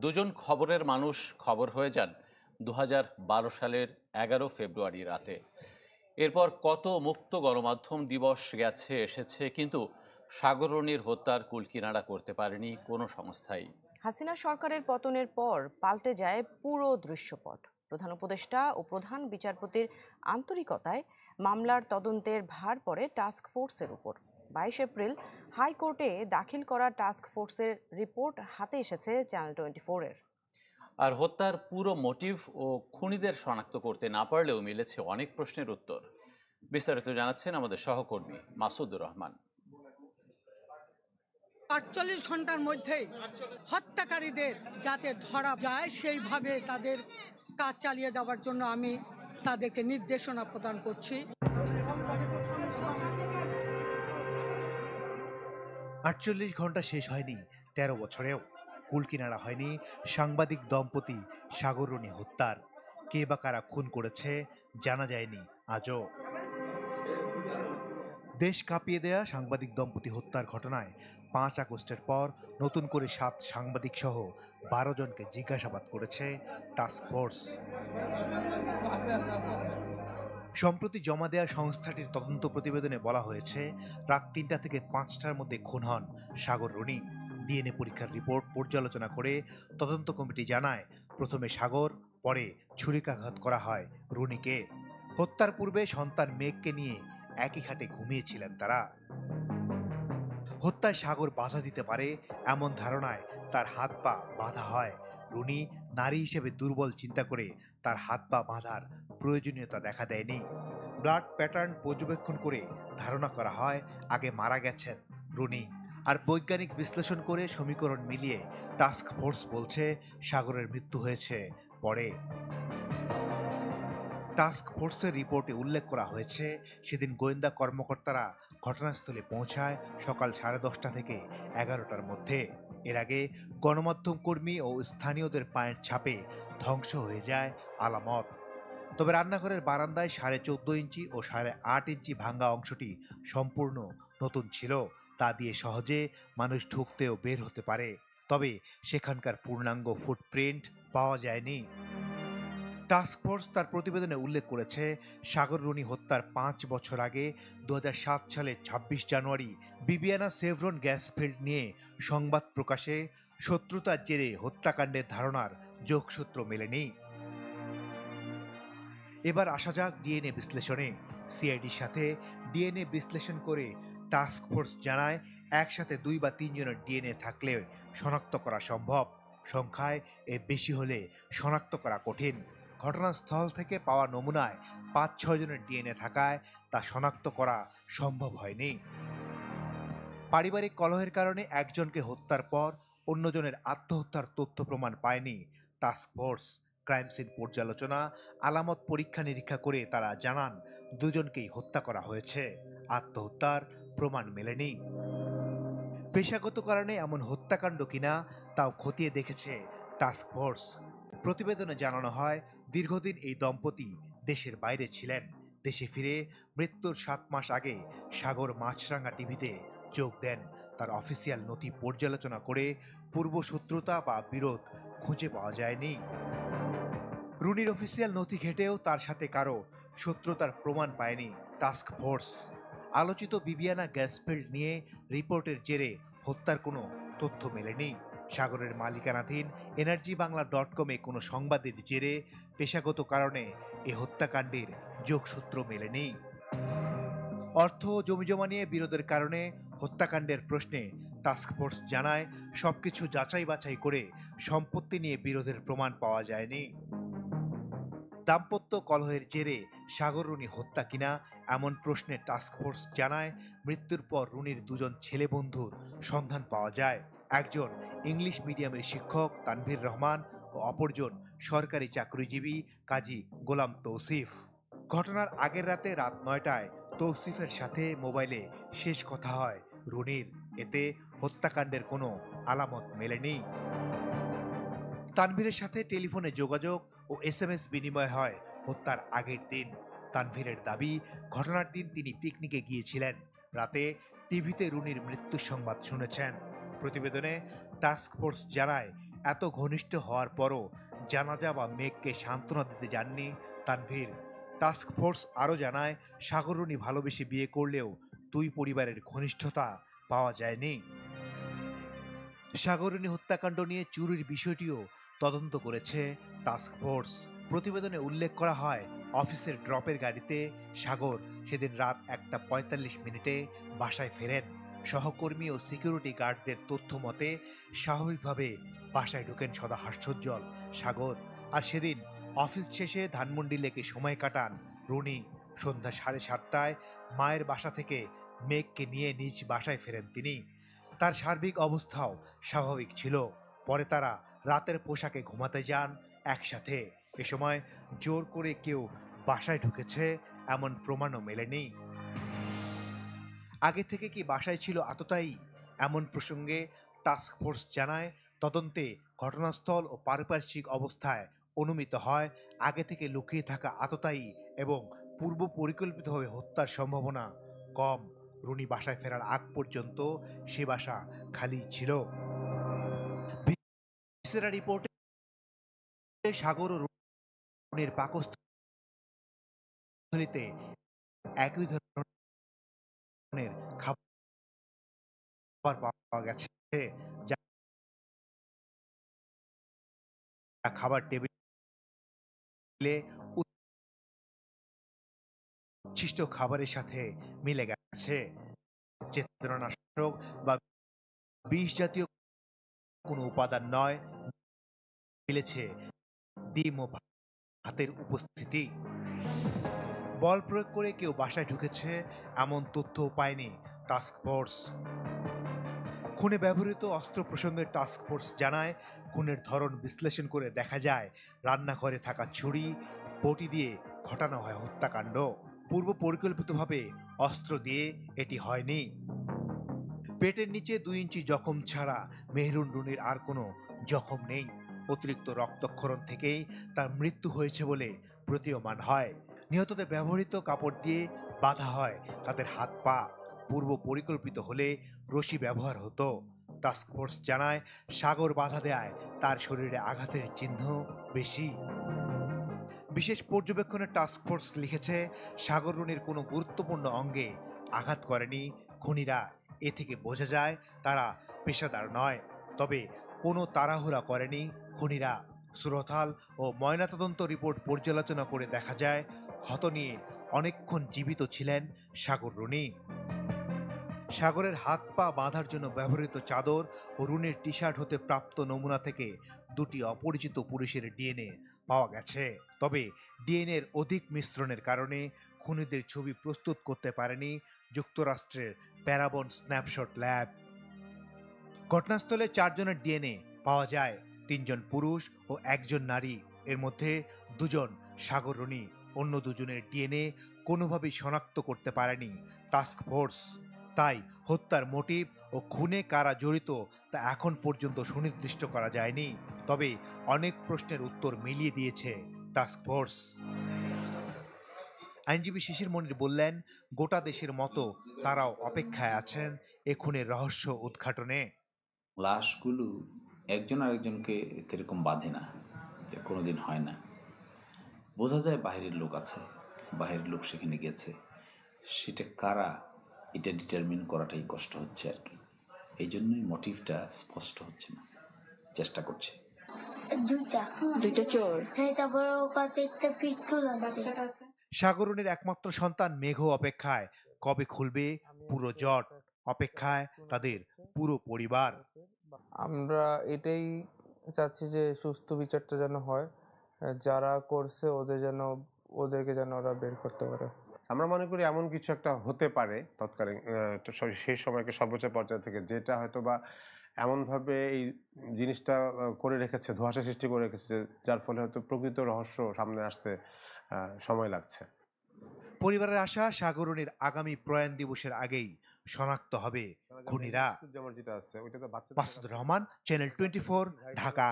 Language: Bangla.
দুজন খবরের মানুষ খবর হয়ে যান 2012 সালের 11 ফেব্রুয়ারি রাতে। এরপর কত মুক্ত গণমাধ্যম দিবস গেছে এসেছে, কিন্তু সাগররণীর হত্যার কুলকিনাড়া করতে পারেনি কোনো সংস্থাই। হাসিনা সরকারের পতনের পর পাল্টে যায় পুরো দৃশ্যপট। প্রধান উপদেষ্টা ও প্রধান বিচারপতির আন্তরিকতায় মামলার তদন্তের ভার পড়ে টাস্ক ফোর্সের উপর। 22 এপ্রিল হাইকোর্টে দাখিল করা টাস্ক ফোর্সের রিপোর্ট হাতে এসেছে চ্যানেল 24-এর। আর হত্যার পুরো মোটিভ ও খুনিদের শনাক্ত করতে না পারলেও মিলেছে অনেক প্রশ্নের উত্তর। বিস্তারিত জানাচ্ছেন আমাদের সহকর্মী মাসুদুর রহমান। 48 ঘন্টার মধ্যেই হত্যাকারীদের যাতে ধরা যায় সেইভাবে তাদের কাজ চালিয়ে যাওয়ার জন্য আমি তাদেরকে নির্দেশনা প্রদান করছি। 48 ঘন্টা শেষ হয়নি 13 বছরেও, কুলকিনাড়া হয়নি সাংবাদিক দম্পতি সাগররণী হত্যার। কে বা কারা খুন করেছে জানা যায়নি আজও। দেশ কাঁপিয়ে দেয়া সাংবাদিক দম্পতি হত্যার ঘটনায় 5 আগস্টের পর নতুন করে 7 সাংবাদিক সহ 12 জনকে জিজ্ঞাসাবাদ করেছে টাস্ক ফোর্স। সম্প্রতি জমা দেয়া সংস্থাটির তদন্ত প্রতিবেদনে বলা হয়েছে, রাত 3টা থেকে 5টার মধ্যে খুন হন সাগররণী। ডিএনএ পরীক্ষার রিপোর্ট পর্যালোচনা করে তদন্ত কমিটি জানায়, প্রথমে সাগর, পরে ছুরিকাঘাত করা হয় রুনিকে। হত্যার পূর্বে সন্তান মেঘকে নিয়ে একই খাটে ঘুমিয়েছিলেন তারা। হত্যায় সাগর বাধা দিতে পারে এমন ধারণায় তার হাত পা বাঁধা হয়। রুনি নারী হিসেবে দুর্বল চিন্তা করে তার হাত পা বাঁধার প্রয়োজনীয়তা দেখা দেয়নি। ব্লাড প্যাটার্ন পর্যবেক্ষণ করে ধারণা করা হয় আগে মারা গেছেন রুনি। আর বৈজ্ঞানিক বিশ্লেষণ করে সমীকরণ মিলিয়ে টাস্ক ফোর্স বলছে সাগরের মৃত্যু হয়েছে পরে। টাস্ক ফোর্সের রিপোর্টে উল্লেখ করা হয়েছে, সেদিন গোয়েন্দা কর্মকর্তারা ঘটনাস্থলে পৌঁছায় সকাল 10:30 থেকে 11টার মধ্যে। এর আগে গণমাধ্যম কর্মী ও স্থানীয়দের পায়ের ছাপে ধ্বংস হয়ে যায় আলামত। তবে রান্নাঘরের বারান্দায় 14.5 ইঞ্চি ও 8.5 ইঞ্চি ভাঙ্গা অংশটি সম্পূর্ণ নতুন ছিল। তা দিয়ে সহজে মানুষ ঢুকতে ও বের হতে পারে। তবে সেখানকার পূর্ণাঙ্গ ফুটপ্রিন্ট পাওয়া যায়নি। টাস্ক ফোর্স তার প্রতিবেদনে উল্লেখ করেছে, সাগররণী হত্যার 5 বছর আগে 2007 সালের 26 জানুয়ারি বিবিয়ানা সেভরন গ্যাস ফিল্ড নিয়ে সংবাদ প্রকাশে শত্রুতার জেরে হত্যাকাণ্ডের ধারণার যোগসূত্র মেলেনি। এবার আসা যাক ডিএনএ বিশ্লেষণে। সিআইডির সাথে ডিএনএ বিশ্লেষণ করে টাস্ক ফোর্স জানায়, একসাথে 2 বা 3 জনের ডিএনএ থাকলে শনাক্ত করা সম্ভব। সংখ্যায় বেশি হলে শনাক্ত করা কঠিন। ঘটনাস্থল থেকে পাওয়া নমুনায় 5-6 জনের ডিএনএ থাকায় তা শনাক্ত করা সম্ভব হয়নি। পারিবারিক কলহের কারণে একজনকে হত্যার পর অন্যজনের আত্মহত্যার তথ্য প্রমাণ পায়নি টাস্ক ফোর্স। ক্রাইম সিন পর্যালোচনা, আলামত পরীক্ষা নিরীক্ষা করে তারা জানান, দুজনকেই হত্যা করা হয়েছে। আত্মহত্যার প্রমাণ মেলেনি। পেশাগত কারণে এমন হত্যাকাণ্ড কিনা তাও খতিয়ে দেখেছে টাস্ক ফোর্স। প্রতিবেদনে জানানো হয়, দীর্ঘদিন এই দম্পতি দেশের বাইরে ছিলেন। দেশে ফিরে মৃত্যুর 7 মাস আগে সাগর মাছরাঙা টিভিতে যোগ দেন। তার অফিসিয়াল নথি পর্যালোচনা করে পূর্বশত্রুতা বা বিরোধ খুঁজে পাওয়া যায়নি। রুনির অফিসিয়াল নথি ঘেটেও তার সাথে কারো শত্রুতার প্রমাণ পায়নি টাস্ক ফোর্স। আলোচিত বিবিয়ানা গ্যাস ফিল্ড নিয়ে রিপোর্টের জেরে হত্যার কোনো তথ্য মেলেনি। সাগরের মালিকানাধীন energyBangla.com কোনো সংবাদের জেরে পেশাগত কারণে এ হত্যাকাণ্ডের যোগসূত্র মেলেনি। অর্থ ও জমিজমা নিয়ে বিরোধের কারণে হত্যাকাণ্ডের প্রশ্নে টাস্ক ফোর্স জানায়, সবকিছু যাচাই বাছাই করে সম্পত্তি নিয়ে বিরোধের প্রমাণ পাওয়া যায়নি। দাম্পত্য কলহের জেরে সাগররণী হত্যা কিনা এমন প্রশ্নে টাস্ক ফোর্স জানায়, মৃত্যুর পর রুনির 2 জন ছেলে বন্ধুর সন্ধান পাওয়া যায়। একজন ইংলিশ মিডিয়ামের শিক্ষক তানভীর রহমান ও অপরজন সরকারি চাকরিজীবী কাজী গোলাম তৌসিফ। ঘটনার আগের রাতে রাত 9টায় তৌসিফের সাথে মোবাইলে শেষ কথা হয় রুনির। এতে হত্যাকাণ্ডের কোনো আলামত মেলেনি। তানভীরের সাথে টেলিফোনে যোগাযোগ ও SMS বিনিময় হয় হত্যার আগের দিন। তানভীরের দাবি, ঘটনার দিন তিনি পিকনিকে গিয়েছিলেন। রাতে টিভিতে রুনির মৃত্যুর সংবাদ শুনেছেন। প্রতিবেদনে টাস্ক ফোর্স জানায়, এত ঘনিষ্ঠ হওয়ার পরও জানাজা বা মেঘকে সান্ত্বনা দিতে যাননি তানভীর। টাস্ক ফোর্স আরও জানায়, সাগররুনি ভালোবেসে বিয়ে করলেও দুই পরিবারের ঘনিষ্ঠতা পাওয়া যায়নি। সাগররুনি হত্যাকাণ্ড নিয়ে চুরির বিষয়টিও তদন্ত করেছে টাস্ক ফোর্স। প্রতিবেদনে উল্লেখ করা হয়, অফিসের ড্রপের গাড়িতে সাগর সেদিন রাত 1:45 বাসায় ফেরেন। সহকর্মী ও সিকিউরিটি গার্ডদের তথ্য মতে স্বাভাবিকভাবে বাসায় ঢোকেন সদা হাস্যোজ্জ্বল সাগর। আর সেদিন অফিস শেষে ধানমন্ডি লেকে সময় কাটান রুনি। সন্ধ্যা 7:30টায় মায়ের বাসা থেকে মেঘকে নিয়ে নিজ বাসায় ফেরেন তিনি। তার সার্বিক অবস্থাও স্বাভাবিক ছিল। পরে তারা রাতের পোশাকে ঘুমাতে যান একসাথে। এ সময় জোর করে কেউ বাসায় ঢুকেছে এমন প্রমাণও মেলেনি। আগে থেকে কি বাসায় ছিল আততায়ী? এমন প্রসঙ্গে টাস্ক ফোর্স জানায়, তদন্তে ঘটনাস্থল ও পারিপার্শ্বিক অবস্থায় অনুমিত হয় আগে থেকে লুকিয়ে থাকা আততায়ী এবং পূর্ব পরিকল্পিতভাবে হত্যার সম্ভাবনা কম। রুনি বাসায় ফেরার আগ পর্যন্ত সে বাসা খালি ছিল। ভিসেরা রিপোর্টে সাগর ও রুনির পাকস্থলীতে একই ধরনের খাবার পাওয়া গেছে, যা খাবার টেবিলে উচ্ছিষ্ট খাবারের সাথে মিলে গেছে। চেতনানাশক বা বিষ জাতীয় কোনো উপাদান নয়, মিলেছে ডিম ও ভাতের উপস্থিতি। বল প্রয়োগ করে কেউ বাসায় ঢুকেছে এমন তথ্যও পায়নি টাস্ক ফোর্স। খুনে ব্যবহৃত অস্ত্র প্রসঙ্গে টাস্ক ফোর্স জানায়, খুনের ধরন বিশ্লেষণ করে দেখা যায় রান্নাঘরে থাকা ছুরি বটি দিয়ে ঘটানো হয় হত্যাকাণ্ড। পূর্ব পরিকল্পিতভাবে অস্ত্র দিয়ে এটি হয়নি। পেটের নিচে 2 ইঞ্চি জখম ছাড়া মেহরুন রুনির আর কোনো জখম নেই। অতিরিক্ত রক্তক্ষরণ থেকেই তার মৃত্যু হয়েছে বলে প্রতীয়মান হয়। নিহতদের ব্যবহৃত কাপড় দিয়ে বাঁধা হয় তাদের হাত পা। পূর্ব পরিকল্পিত হলে রশি ব্যবহার হতো। টাস্ক ফোর্স জানায়, সাগর বাধা দেয় তার শরীরে আঘাতের চিহ্ন বেশি। বিশেষ পর্যবেক্ষণে টাস্ক ফোর্স লিখেছে, সাগর রুনির কোনো গুরুত্বপূর্ণ অঙ্গে আঘাত করেনি খুনিরা। এ থেকে বোঝা যায় তারা পেশাদার নয়। তবে কোনো তাড়াহুড়া করেনি খুনিরা। সুরতাল ও ময়নাতদন্ত রিপোর্ট পর্যালোচনা করে দেখা যায়, ক্ষত নিয়ে অনেকক্ষণ জীবিত ছিলেন সাগর রুনি। সাগরের হাত পা বাঁধার জন্য ব্যবহৃত চাদর ও রুনির টি শার্ট হতে প্রাপ্ত নমুনা থেকে 2টি অপরিচিত পুরুষের ডিএনএ পাওয়া গেছে। তবে ডিএনএর অধিক মিশ্রণের কারণে খুনিদের ছবি প্রস্তুত করতে পারেনি যুক্তরাষ্ট্রের প্যারাবন স্ন্যাপশট ল্যাব। ঘটনাস্থলে 4 জনের ডিএনএ পাওয়া যায়, 3 জন পুরুষ ও 1 জন নারী। এর মধ্যে 2 জন সাগর রুনি, অন্য 2 জনের ডিএনএ কোনোভাবেই শনাক্ত করতে পারেনি টাস্ক ফোর্স। তাই হত্যার মোটিভ ও খুনে কারা জড়িত তা এখন পর্যন্ত সুনির্দিষ্ট করা যায়নি। তবে অনেক প্রশ্নের উত্তর মিলিয়ে দিয়েছে টাস্ক ফোর্স। আইনজীবী শিশির মনির বললেন, গোটা দেশের মতো তারাও অপেক্ষায় আছেন এ খুনের রহস্য উদ্ঘাটনে। লাশগুলো একজন আরেকজনকে এরকম বাঁধে না, কোনোদিন হয় না। বোঝা যায় বাহিরের লোক আছে, বাহিরের লোক সেখানে গেছে। সেটা কারা, এটা ডিটারমিন করাটাই কষ্ট হচ্ছে আর কি। এই জন্যই মোটিভটা স্পষ্ট হচ্ছে না, চেষ্টা করছে। দুইটা চোর, সাগর রুনির একমাত্র সন্তান মেঘ অপেক্ষায়, কবে খুলবে পুরো জট। অপেক্ষায় তাদের পুরো পরিবার। আমরা এটাই চাচ্ছি যে সুস্থ বিচারটা যেন হয়, যারা করছে ওদেরকে যেন ওরা বের করতে পারে। আমরা মনে করি এমন কিছু একটা হতে পারে তৎকালীন সেই সময়কে সর্বোচ্চ পর্যায় থেকে, যেটা হয়তো বা এমনভাবে এই জিনিসটা করে রেখেছে, ধোঁয়াশা সৃষ্টি করে রেখেছে, যার ফলে হয়তো প্রকৃত রহস্য সামনে আসতে সময় লাগছে। পরিবারের আশা, সাগর রুনির আগামী প্রয়াণ দিবসের আগেই শনাক্ত হবে খুনিরা। যেটা আছে ওইটা তো মাসুদুর রহমান, চ্যানেল 24, ঢাকা।